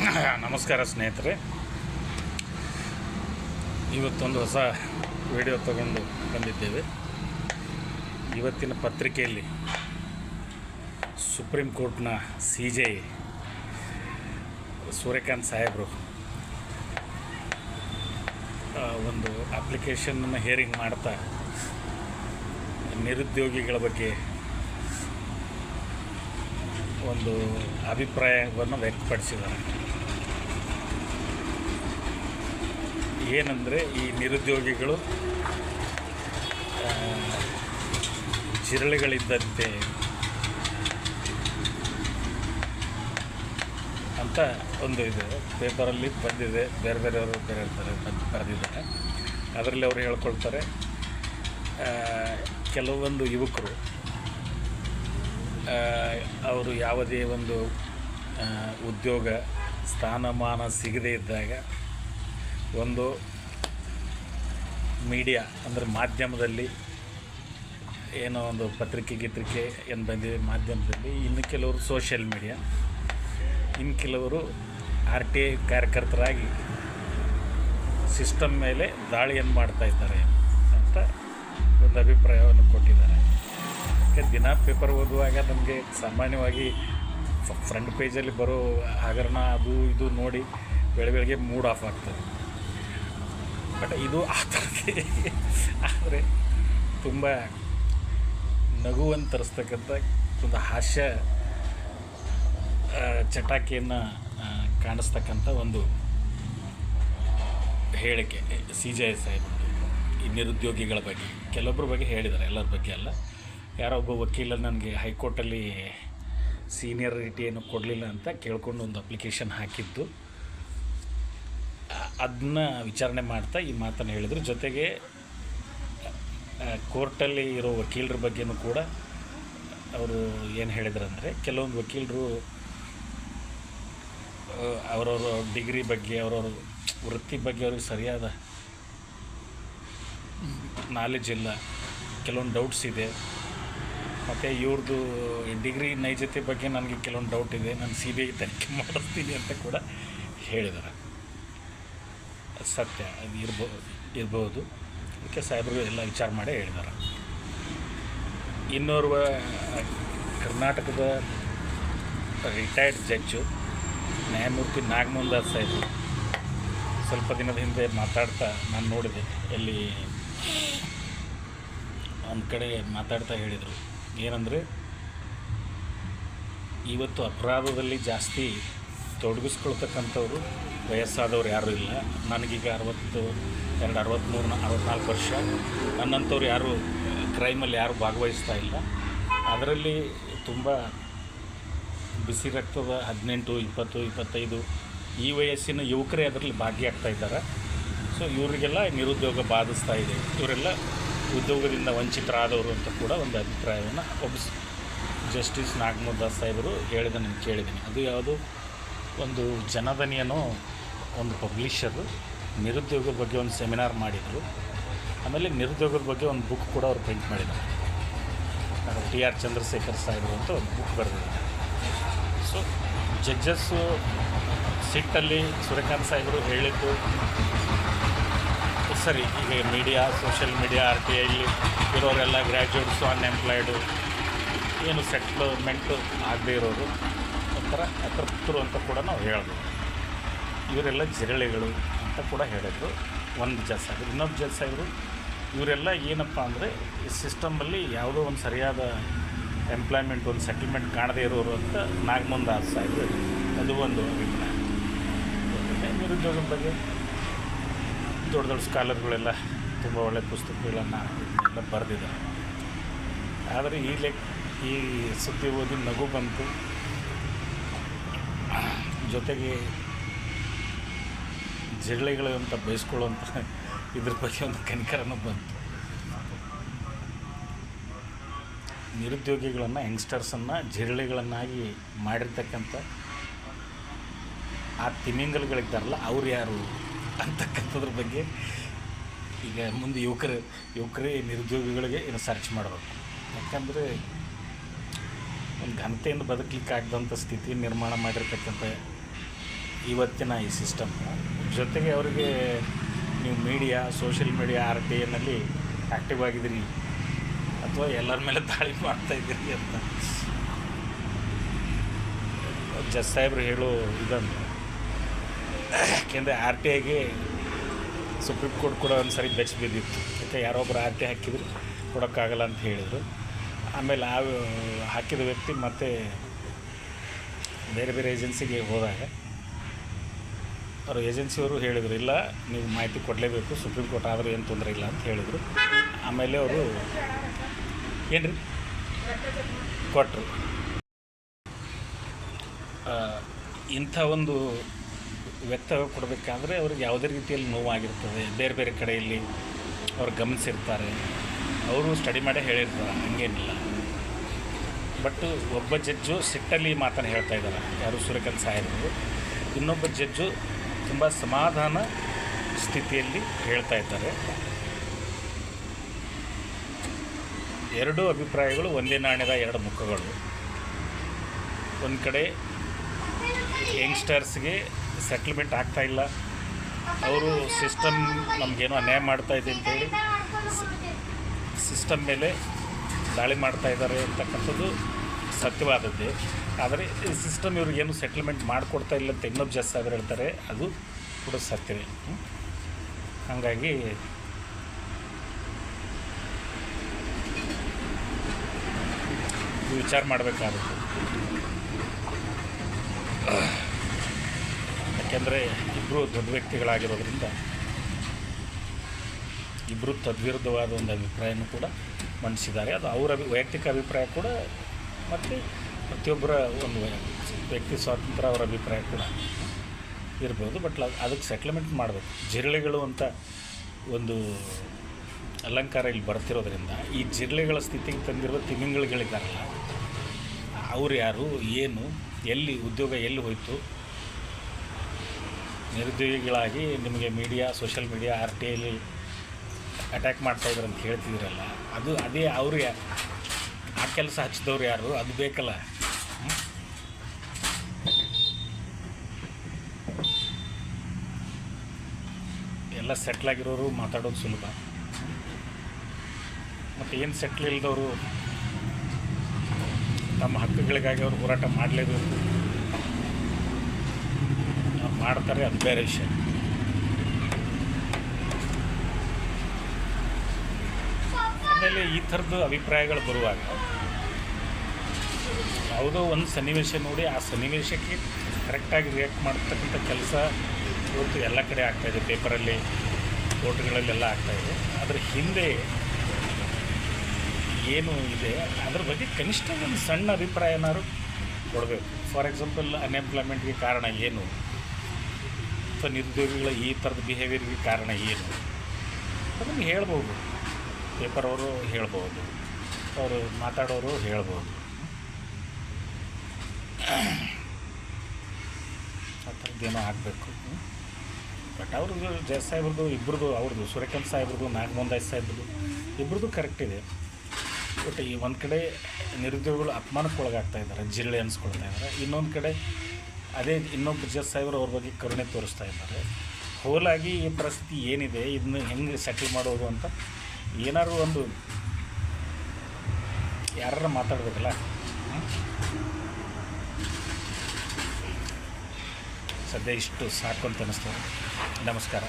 ನಮಸ್ಕಾರ ಸ್ನೇಹಿತರೆ. ಇವತ್ತೊಂದು ಹೊಸ ವಿಡಿಯೋ ತಗೊಂಡು ಬಂದಿದ್ದೇವೆ. ಇವತ್ತಿನ ಪತ್ರಿಕೆಯಲ್ಲಿ ಸುಪ್ರೀಂ ಕೋರ್ಟ್ನ CJ ಸೂರ್ಯಕಾಂತ್ ಸಾಹೇಬರು ಒಂದು ಅಪ್ಲಿಕೇಶನನ್ನು ಹಿಯರಿಂಗ್ ಮಾಡ್ತಾ ನಿರುದ್ಯೋಗಿಗಳ ಬಗ್ಗೆ ಒಂದು ಅಭಿಪ್ರಾಯವನ್ನು ವ್ಯಕ್ತಪಡಿಸಿದ್ದಾರೆ. ಏನಂದರೆ, ಈ ನಿರುದ್ಯೋಗಿಗಳು ಜಿರಳೆಗಳಿದ್ದಂತೆ ಅಂತ ಒಂದು ಇದೆ, ಪೇಪರಲ್ಲಿ ಬಂದಿದೆ. ಬೇರೆಯವರು ಬರೆದಿದ್ದಾರೆ. ಅದರಲ್ಲಿ ಅವರು ಹೇಳ್ಕೊಳ್ತಾರೆ, ಕೆಲವೊಂದು ಯುವಕರು ಅವರು ಯಾವುದೇ ಒಂದು ಉದ್ಯೋಗ ಸ್ಥಾನಮಾನ ಸಿಗದೇ ಇದ್ದಾಗ ಒಂದು ಮೀಡಿಯಾ ಅಂದರೆ ಮಾಧ್ಯಮದಲ್ಲಿ ಏನೋ ಒಂದು ಪತ್ರಿಕೆ ಏನು ಬಂದಿದೆ ಮಾಧ್ಯಮದಲ್ಲಿ, ಇನ್ನು ಕೆಲವರು ಸೋಷಿಯಲ್ ಮೀಡಿಯಾ, ಇನ್ನು ಕೆಲವರು RTI ಕಾರ್ಯಕರ್ತರಾಗಿ ಸಿಸ್ಟಮ್ ಮೇಲೆ ದಾಳಿಯನ್ನು ಮಾಡ್ತಾಯಿದ್ದಾರೆ ಅಂತ ಒಂದು ಅಭಿಪ್ರಾಯವನ್ನು ಕೊಟ್ಟಿದ್ದಾರೆ. ದಿನ ಪೇಪರ್ ಓದುವಾಗ ನಮಗೆ ಸಾಮಾನ್ಯವಾಗಿ ಫ್ರಂಟ್ ಪೇಜಲ್ಲಿ ಬರೋ ಹಗರಣ ಅದು ಇದು ನೋಡಿ ಬೆಳಗ್ಗೆ ಮೂಡ್ ಆಫ್ ಆಗ್ತದೆ. ಬಟ್ ಇದು ಆ ಥರದೇ, ಆದರೆ ತುಂಬ ನಗುವನ್ನು ತರಿಸ್ತಕ್ಕಂಥ ಒಂದು ಹಾಸ್ಯ ಚಟಾಕಿಯನ್ನು ಕಾಣಿಸ್ತಕ್ಕಂಥ ಒಂದು ಹೇಳಿಕೆ CJ ಸಾಹೇಬ್ ಈ ನಿರುದ್ಯೋಗಿಗಳ ಬಗ್ಗೆ. ಕೆಲವೊಬ್ಬರ ಬಗ್ಗೆ ಹೇಳಿದ್ದಾರೆ, ಎಲ್ಲರ ಬಗ್ಗೆ ಅಲ್ಲ. ಯಾರೋ ಒಬ್ಬ ವಕೀಲ ನನಗೆ ಹೈಕೋರ್ಟಲ್ಲಿ ಸೀನಿಯರಿಟಿಯನ್ನು ಕೊಡಲಿಲ್ಲ ಅಂತ ಕೇಳ್ಕೊಂಡು ಒಂದು ಅಪ್ಲಿಕೇಶನ್ ಹಾಕಿದ್ದು, ಅದನ್ನ ವಿಚಾರಣೆ ಮಾಡ್ತಾ ಈ ಮಾತನ್ನು ಹೇಳಿದರು. ಜೊತೆಗೆ ಕೋರ್ಟಲ್ಲಿ ಇರೋ ವಕೀಲರ ಬಗ್ಗೆನೂ ಕೂಡ ಅವರು ಏನು ಹೇಳಿದ್ರಂದರೆ, ಕೆಲವೊಂದು ವಕೀಲರು ಅವರವ್ರ ಡಿಗ್ರಿ ಬಗ್ಗೆ, ಅವರವ್ರ ವೃತ್ತಿ ಬಗ್ಗೆ ಅವ್ರಿಗೆ ಸರಿಯಾದ ನಾಲೆಜ್ ಇಲ್ಲ, ಕೆಲವೊಂದು ಡೌಟ್ಸ್ ಇದೆ. ಮತ್ತು ಇವ್ರದ್ದು ಡಿಗ್ರಿ ನೈಜತೆ ಬಗ್ಗೆ ನನಗೆ ಕೆಲವೊಂದು ಡೌಟ್ ಇದೆ, ನಾನು CBI ತನಿಖೆ ಮಾಡಿಸ್ತೀನಿ ಅಂತ ಕೂಡ ಹೇಳಿದ್ದಾರೆ. ಸತ್ಯ ಅದು ಇರ್ಬೋದು. ಅದಕ್ಕೆ ಸಾಹೇಬರು ಎಲ್ಲ ವಿಚಾರ ಮಾಡೇ ಹೇಳಿದ್ದಾರೆ. ಇನ್ನೋರ್ವ ಕರ್ನಾಟಕದ ರಿಟೈರ್ಡ್ ಜಡ್ಜು ನ್ಯಾಯಮೂರ್ತಿ ನಾಗಮೋಹನ್ ದಾಸ್ ಸಾಹೇಬರು ಸ್ವಲ್ಪ ದಿನದ ಹಿಂದೆ ಮಾತಾಡ್ತಾ ನಾನು ನೋಡಿದೆ, ಎಲ್ಲಿ ಒಂದು ಕಡೆ ಮಾತಾಡ್ತಾ ಹೇಳಿದರು, ಏನಂದರೆ ಇವತ್ತು ಅಪರಾಧದಲ್ಲಿ ಜಾಸ್ತಿ ತೊಡಗಿಸ್ಕೊಳ್ತಕ್ಕಂಥವ್ರು ವಯಸ್ಸಾದವ್ರು ಯಾರೂ ಇಲ್ಲ. ನನಗೀಗ 62, 63, 64 ವರ್ಷ. ನನ್ನಂಥವ್ರು ಯಾರೂ ಕ್ರೈಮಲ್ಲಿ ಯಾರೂ ಭಾಗವಹಿಸ್ತಾ ಇಲ್ಲ. ಅದರಲ್ಲಿ ತುಂಬ ಬಿಸಿ ರಕ್ತದ 18, 20, 25 ಈ ವಯಸ್ಸಿನ ಯುವಕರೇ ಅದರಲ್ಲಿ ಭಾಗಿಯಾಗ್ತಾ ಇದ್ದಾರೆ. ಸೊ ಇವರಿಗೆಲ್ಲ ನಿರುದ್ಯೋಗ ಬಾಧಿಸ್ತಾ ಇದೆ, ಇವರೆಲ್ಲ ಉದ್ಯೋಗದಿಂದ ವಂಚಿತರಾದವರು ಅಂತ ಕೂಡ ಒಂದು ಅಭಿಪ್ರಾಯವನ್ನು ಜಸ್ಟಿಸ್ ನಾಗಮೋಹನ್ ದಾಸ್ ಸಾಹೇಬರು ಹೇಳಿದ್ದನ್ನು ನಾನು ಕೇಳಿದ್ದೀನಿ. ಅದು ಯಾವುದು ಒಂದು ಜನಧನಿಯನೋ ಒಂದು ಪಬ್ಲಿಷರು ನಿರುದ್ಯೋಗದ ಬಗ್ಗೆ ಒಂದು ಸೆಮಿನಾರ್ ಮಾಡಿದರು. ಆಮೇಲೆ ನಿರುದ್ಯೋಗದ ಬಗ್ಗೆ ಒಂದು ಬುಕ್ ಕೂಡ ಅವರು ಪ್ರಿಂಟ್ ಮಾಡಿದ್ದಾರೆ. TR ಚಂದ್ರಶೇಖರ್ ಸಾಹೇಬರು ಅಂತ ಒಂದು ಬುಕ್ ಬರೆದಿದ್ದಾರೆ. ಸೊ ಜಡ್ಜಸ್ಸು ಸಿಟ್ಟಲ್ಲಿ ಸೂರ್ಯಕಾಂತ್ ಸಾಹೇಬರು ಹೇಳಿದ್ದು ಸರಿ. ಈಗ ಮೀಡಿಯಾ, ಸೋಷಿಯಲ್ ಮೀಡಿಯಾ, RTIಲಿ ಇರೋರೆಲ್ಲ ಗ್ರ್ಯಾಜುಯೇಟ್ಸು, ಅನ್ಎಂಪ್ಲಾಯ್ಡು, ಏನು ಸೆಟ್ಲ್ಮೆಂಟು ಆಗದೇ ಇರೋರು ಒಂಥರ ಅತೃಪ್ತರು ಅಂತ ಕೂಡ ನಾವು ಹೇಳ್ಬೋದು. ಇವರೆಲ್ಲ ಜಿರಳೆಗಳು ಅಂತ ಕೂಡ ಹೇಳಿದ್ರು ಒಂದು ಜಡ್ಜ್ ಸಾಹೇಬರು. ಇನ್ನೊಬ್ಬ ಜಡ್ಜ್ ಸಾಹೇಬರು ಇವರೆಲ್ಲ ಏನಪ್ಪ ಅಂದರೆ ಈ ಸಿಸ್ಟಮಲ್ಲಿ ಯಾವುದೋ ಒಂದು ಸರಿಯಾದ ಎಂಪ್ಲಾಯ್ಮೆಂಟ್, ಒಂದು ಸೆಟಲ್ಮೆಂಟ್ ಕಾಣದೇ ಇರೋರು ಅಂತ ನಾಗಮೋಹನ್ ದಾಸ್ ಸಾಹೇಬರು. ಅದು ಒಂದು ಅಭಿಪ್ರಾಯ. ನಿರುದ್ಯೋಗದ ಬಗ್ಗೆ ದೊಡ್ಡ ದೊಡ್ಡ ಸ್ಕಾಲರ್ಗಳೆಲ್ಲ ತುಂಬ ಒಳ್ಳೆಯ ಪುಸ್ತಕಗಳನ್ನು ಎಲ್ಲ ಬರೆದಿದ್ದಾರೆ. ಆದರೆ ಈ ಸುದ್ದಿ ಓದಿ ನಗು ಬಂತು, ಜೊತೆಗೆ ಜಿರಳೆಗಳು ಅಂತ ಬಯಸ್ಕೊಳ್ಳುವಂಥ ಇದ್ರ ಬಗ್ಗೆ ಒಂದು ಕನಿಕರನೂ ಬಂತು. ನಿರುದ್ಯೋಗಿಗಳನ್ನು, ಯಂಗ್ಸ್ಟರ್ಸನ್ನು ಜಿರಳೆಗಳನ್ನಾಗಿ ಮಾಡಿರ್ತಕ್ಕಂಥ ಆ ತಿಮಿಂಗಲಗಳಿದ್ದಾರಲ್ಲ, ಅವ್ರು ಯಾರು ಅಂತಕ್ಕಂಥದ್ರ ಬಗ್ಗೆ ಈಗ ಮುಂದೆ ಯುವಕರೇ ನಿರುದ್ಯೋಗಿಗಳಿಗೆ ಏನು ಸರ್ಚ್ ಮಾಡಬೇಕು. ಯಾಕಂದರೆ ಒಂದು ಘನತೆಯಿಂದ ಬದುಕಲಿಕ್ಕಾಗದಂಥ ಸ್ಥಿತಿ ನಿರ್ಮಾಣ ಮಾಡಿರ್ತಕ್ಕಂಥ ಇವತ್ತಿನ ಈ ಸಿಸ್ಟಮ್. ಜೊತೆಗೆ ಅವರಿಗೆ ನೀವು ಮೀಡಿಯಾ, ಸೋಷಿಯಲ್ ಮೀಡಿಯಾ, RTIನಲ್ಲಿ ಆ್ಯಕ್ಟಿವ್ ಆಗಿದ್ದೀರಿ ಅಥವಾ ಎಲ್ಲರ ಮೇಲೆ ದಾಳಿ ಮಾಡ್ತಾಯಿದ್ದೀರಿ ಅಂತ ಜಜ್ ಸಾಹೇಬ್ರು ಹೇಳೋ ಇದನ್ನು. ಯಾಕೆಂದರೆ RTIಗೆ ಸುಪ್ರೀಂ ಕೋರ್ಟ್ ಕೂಡ ಒಂದು ಸರಿ ಬೆಚ್ಚ ಬಿದ್ದಿತ್ತು. ಯಾಕೆ ಯಾರೊಬ್ಬರು RTI ಹಾಕಿದ್ರು ಕೊಡೋಕ್ಕಾಗಲ್ಲ ಅಂತ ಹೇಳಿದರು. ಆಮೇಲೆ ಹಾಕಿದ ವ್ಯಕ್ತಿ ಮತ್ತೆ ಬೇರೆ ಬೇರೆ ಏಜೆನ್ಸಿಗೆ ಹೋದಾಗ ಅವರು ಏಜೆನ್ಸಿಯವರು ಹೇಳಿದರು, ಇಲ್ಲ ನೀವು ಮಾಹಿತಿ ಕೊಡಲೇಬೇಕು, ಸುಪ್ರೀಂ ಕೋರ್ಟ್ ಆದರೂ ಏನು ತೊಂದರೆ ಇಲ್ಲ ಅಂತ ಹೇಳಿದರು. ಆಮೇಲೆ ಅವರು ಏನು ರೀ ಕೊಟ್ಟರು. ಇಂಥ ಒಂದು ವ್ಯಕ್ತವ್ಯ ಕೊಡಬೇಕಾದ್ರೆ ಅವ್ರಿಗೆ ಯಾವುದೇ ರೀತಿಯಲ್ಲಿ ನೋವಾಗಿರ್ತದೆ. ಬೇರೆ ಬೇರೆ ಕಡೆಯಲ್ಲಿ ಅವ್ರು ಗಮನಿಸಿರ್ತಾರೆ, ಅವರು ಸ್ಟಡಿ ಮಾಡೇ ಹೇಳಿರ್ತಾರೆ, ಹಂಗೇನಿಲ್ಲ. ಬಟ್ ಒಬ್ಬ ಜಡ್ಜು ಸಿಟ್ಟಲ್ಲಿ ಮಾತನ್ನು ಹೇಳ್ತಾ ಇದ್ದಾರೆ, ಯಾರು ಸೂರ್ಯಕಾಂತ್ ಸಾಹೇಬರು. ಇನ್ನೊಬ್ಬ ಜಡ್ಜು ತುಂಬ ಸಮಾಧಾನ ಸ್ಥಿತಿಯಲ್ಲಿ ಹೇಳ್ತಾ ಇದ್ದಾರೆ. ಎರಡೂ ಅಭಿಪ್ರಾಯಗಳು ಒಂದೇ ನಾಣ್ಯದ ಎರಡು ಮುಖಗಳು. ಒಂದು ಕಡೆ ಯಂಗ್ಸ್ಟರ್ಸ್ಗೆ ಸೆಟ್ಲ್ಮೆಂಟ್ ಆಗ್ತಾಯಿಲ್ಲ, ಅವರು ಸಿಸ್ಟಮ್ ನಮಗೇನೋ ಅನ್ಯಾಯ ಮಾಡ್ತಾಯಿದೆ ಅಂತೇಳಿ ಸಿಸ್ಟಮ್ ಮೇಲೆ ದಾಳಿ ಮಾಡ್ತಾಯಿದ್ದಾರೆ ಅಂತಕ್ಕಂಥದ್ದು ಸತ್ಯವಾದದ್ದೇ. ಆದರೆ ಈ ಸಿಸ್ಟಮ್ ಇವ್ರಿಗೇನು ಸೆಟ್ಲ್ಮೆಂಟ್ ಮಾಡಿಕೊಡ್ತಾ ಇಲ್ಲ ಅಂತ ಇನ್ನೊಬ್ಬ ಜಜ್ ಸಾಹೇಬ್ರು ಹೇಳ್ತಾರೆ, ಅದು ಕೂಡ ಸತ್ಯವೇ. ಹಾಗಾಗಿ ವಿಚಾರ ಮಾಡಬೇಕಾಗುತ್ತೆ. ಯಾಕೆಂದರೆ ಇಬ್ಬರು ದೊಡ್ಡ ವ್ಯಕ್ತಿಗಳಾಗಿರೋದ್ರಿಂದ ಇಬ್ಬರು ತದ್ವಿರುದ್ಧವಾದ ಒಂದು ಅಭಿಪ್ರಾಯನೂ ಕೂಡ ಮಂಡಿಸಿದ್ದಾರೆ. ಅದು ಅವರ ವೈಯಕ್ತಿಕ ಅಭಿಪ್ರಾಯ ಕೂಡ, ಮತ್ತು ಪ್ರತಿಯೊಬ್ಬರ ಒಂದು ವ್ಯಕ್ತಿ ಸ್ವಾತಂತ್ರ್ಯ, ಅವರ ಅಭಿಪ್ರಾಯ ಕೂಡ ಇರ್ಬೋದು. ಬಟ್ ಅದಕ್ಕೆ ಸೆಟ್ಲ್ಮೆಂಟ್ ಮಾಡಬೇಕು. ಜಿರಳೆಗಳು ಅಂತ ಒಂದು ಅಲಂಕಾರ ಇಲ್ಲಿ ಬರ್ತಿರೋದ್ರಿಂದ ಈ ಜಿರಳೆಗಳ ಸ್ಥಿತಿಗೆ ತಂದಿರುವ ತಿಮಿಂಗಲಗಳಿದ್ದಾರಲ್ಲ, ಅವ್ರು ಯಾರು, ಏನು, ಎಲ್ಲಿ ಉದ್ಯೋಗ ಎಲ್ಲಿ ಹೋಯಿತು, ನಿರುದ್ಯೋಗಿಗಳಾಗಿ ನಿಮಗೆ ಮೀಡಿಯಾ, ಸೋಷಿಯಲ್ ಮೀಡಿಯಾ, RTIಲಿ ಅಟ್ಯಾಕ್ ಮಾಡ್ತಾಯಿದ್ರು ಅಂತ ಹೇಳ್ತಿದ್ದೀರಲ್ಲ, ಅದೇ ಅವರು ಆ ಕೆಲಸ ಹಚ್ಚಿದವ್ರು ಯಾರು, ಅದು ಬೇಕಲ್ಲ. ಎಲ್ಲ ಸೆಟ್ಲಾಗಿರೋರು ಮಾತಾಡೋದು ಸುಲಭ, ಮತ್ತು ಏನು ಸೆಟ್ಲ್ ಇಲ್ಲದವರು ತಮ್ಮ ಹಕ್ಕುಗಳಿಗಾಗಿ ಅವರು ಹೋರಾಟ ಮಾಡಲೇಬೇಕು, ಮಾಡ್ತಾರೆ, ಅದು ಬೇರೆ ವಿಷಯ. ಆಮೇಲೆ ಈ ಥರದ್ದು ಅಭಿಪ್ರಾಯಗಳು ಬರುವಾಗ ಯಾವುದೋ ಒಂದು ಸನ್ನಿವೇಶ ನೋಡಿ ಆ ಸನ್ನಿವೇಶಕ್ಕೆ ಕರೆಕ್ಟಾಗಿ ರಿಯಾಕ್ಟ್ ಮಾಡ್ತಕ್ಕಂಥ ಕೆಲಸ ಇವತ್ತು ಎಲ್ಲ ಕಡೆ ಆಗ್ತಾಯಿದೆ, ಪೇಪರಲ್ಲಿ, ಕೋರ್ಟ್ಗಳಲ್ಲೆಲ್ಲ ಆಗ್ತಾಯಿದೆ. ಅದರ ಹಿಂದೆ ಏನು ಇದೆ ಅದ್ರ ಬಗ್ಗೆ ಕನಿಷ್ಠ ಒಂದು ಸಣ್ಣ ಅಭಿಪ್ರಾಯ ಏನಾದ್ರು ಕೊಡಬೇಕು. ಫಾರ್ ಎಕ್ಸಾಂಪಲ್, ಅನ್ಎಂಪ್ಲಾಯ್ಮೆಂಟ್ಗೆ ಕಾರಣ ಏನು, ಅಥವಾ ನಿರುದ್ಯೋಗಿಗಳ ಈ ಥರದ ಬಿಹೇವಿಯರ್ಗೆ ಕಾರಣ ಏನು, ಅದನ್ನು ಹೇಳ್ಬೋದು. ಪೇಪರ್ ಅವರು ಹೇಳ್ಬೋದು, ಅವರು ಮಾತಾಡೋರು ಹೇಳ್ಬೋದು. ಆ ಥರದ್ದೇನೋ ಆಗಬೇಕು. ಬಟ್ ಅವ್ರದ್ದು ಜಜ್ ಸಾಹೇಬ್ರದ್ದು ಇಬ್ಬರದು, ಅವ್ರದ್ದು ಸೂರ್ಯಕಾಂತ್ ಸಾಹೇಬ್ರದ್ದು, ನಾಗಮೋಹನ್ ಸಾಹೇಬ್ರದ್ದು ಇಬ್ಬರದು ಕರೆಕ್ಟ್ ಇದೆ. ಬಟ್ ಈ ಒಂದು ಕಡೆ ನಿರುದ್ಯೋಗಿಗಳು ಅಪಮಾನಕ್ಕೆ ಒಳಗಾಗ್ತಾ ಇದ್ದಾರೆ, ಜಿರಳೆ ಅನಿಸ್ಕೊಳ್ತಾ ಇದ್ದಾರೆ. ಇನ್ನೊಂದು ಕಡೆ ಅದೇ ಇನ್ನೊಬ್ಬ ಜಜ್ ಸಾಹೇಬರು ಅವ್ರ ಬಗ್ಗೆ ಕರುಣೆ ತೋರಿಸ್ತಾ ಇದ್ದಾರೆ. ಹೋಲಾಗಿ ಈ ಪರಿಸ್ಥಿತಿ ಏನಿದೆ, ಇದನ್ನು ಹೆಂಗೆ ಸೆಟಲ್ ಮಾಡೋದು ಅಂತ ಏನಾದ್ರು ಒಂದು ಯಾರು ಮಾತಾಡಬೇಕಲ್ಲ. ಸದ್ಯ ಇಷ್ಟು ಸಾಕು ಅಂತ ಅನ್ನಿಸ್ತದೆ. ನಮಸ್ಕಾರ.